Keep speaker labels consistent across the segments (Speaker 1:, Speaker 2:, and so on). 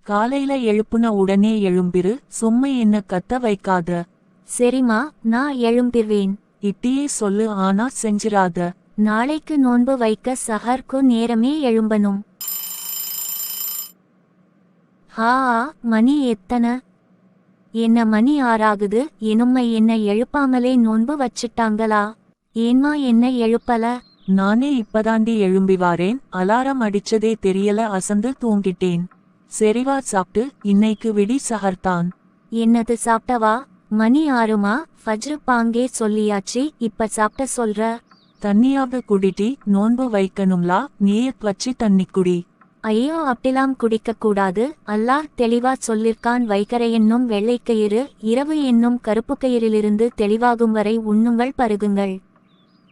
Speaker 1: காலையில எழுப்புன உடனே எழும்பிரு, சும்மா என்ன கத்த வைக்காத.
Speaker 2: சரிம்மா, நான் எழும்பிர்வேன்.
Speaker 1: இட்டியே சொல்லு, ஆனா செஞ்சிராத.
Speaker 2: நாளைக்கு நோன்பு வைக்க சஹர்க்கு நேரமே எழும்பணும். மணி எத்தனை? என்ன மணி 6 ஆகுது. என்ன எழுப்பாமலே நோன்பு வச்சிட்டாங்களா? ஏன்மா என்ன எழுப்பல?
Speaker 1: நானே இப்பதாண்டி எழும்பி வாரேன். அலாரம் அடிச்சதே தெரியல, அசந்து தூங்கிட்டேன். சரிவா சாப்பிட்டு, இன்னைக்கு விடி சஹர்தான்.
Speaker 2: என்னது சாப்பிட்டவா? மணி 6மா? ஃபஜ்ரு பாங்கே சொல்லியாச்சு, இப்ப சாப்பிட்ட சொல்ற?
Speaker 1: தண்ணியாவது குடிட்டி, நோன்பு வைக்கணும்லா, நீயத் வச்சு தண்ணி குடி.
Speaker 2: ஐயோ, அப்படிலாம் குடிக்க கூடாது. அல்லாஹ் தெளிவா சொல்லிருக்கான், வைகரை என்னும் வெள்ளைக்கயிறு இரவு என்னும் கருப்புக்கயிறிலிருந்து தெளிவாகும் வரை உண்ணுங்கள், பருகுங்கள்.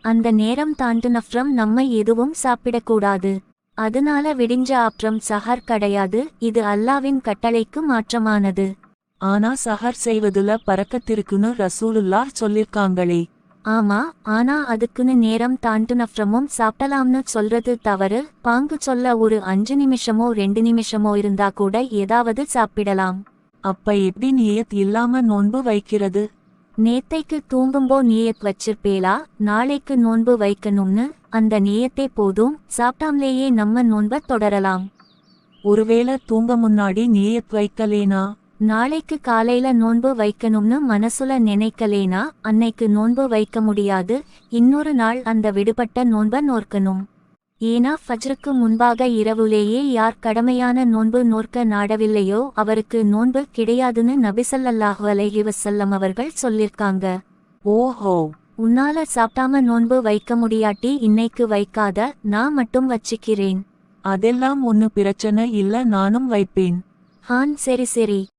Speaker 2: அந்த நேரம் தாண்டுனஃப்ரம் நம்ம எதுவும் சாப்பிடக்கூடாது. அதனால விடிஞ்ச அப்புறம் சஹர் கிடையாது. இது அல்லாவின் கட்டளைக்கு மாற்றமானது.
Speaker 1: ஆனா சஹர் செய்வதுல பறக்கத்திருக்குன்னு ரசூலுல்லாஹ் சொல்லிருக்காங்களே.
Speaker 2: ஆமா, ஆனா அதுக்குன்னு நேரம் தாண்டுனஃப்ரமும் சாப்பிடலாம்னு சொல்றது தவறு. பாங்கு சொல்ல ஒரு 5 நிமிஷமோ 2 நிமிஷமோ இருந்தா கூட ஏதாவது சாப்பிடலாம்.
Speaker 1: அப்ப எப்படி நியத் இல்லாம நோன்பு வைக்கிறது?
Speaker 2: நேத்தைக்கு தூங்கும்போ நியத் வச்சிருப்பேலா, நாளைக்கு நோன்பு வைக்கணும்னு? அந்த நியத்தே போதும். சாப்பிட்டாமலேயே நம்ம நோன்பை தொடரலாம்.
Speaker 1: ஒருவேளை தூங்க முன்னாடி நியத் வைக்கலேனா?
Speaker 2: நாளைக்கு காலையில நோன்பு வைக்கணும்னு மனசுல நினைக்கலேனா அன்னைக்கு நோன்பு வைக்க முடியாது. இன்னொரு நாள் அந்த விடுபட்ட நோன்பை நோர்க்கணும். ஏனா ஃபஜ்ருக்கு முன்பாக இரவுலேயே யார் கடமையான நோன்பு நோர்க்க நாடவில்லையோ அவருக்கு நோன்பு கிடையாதுன்னு நபிசல்லல்லாஹு அலைஹி வஸல்லம் அவர்கள் சொல்லிருக்காங்க.
Speaker 1: ஓஹோ,
Speaker 2: உன்னால சாப்பிட்டாம நோன்பு வைக்க முடியாட்டி இன்னைக்கு வைக்காத, நான் மட்டும் வச்சிக்கிறேன்.
Speaker 1: அதெல்லாம் ஒன்னு பிரச்சனை இல்ல, நானும் வைப்பேன்.
Speaker 2: சரி.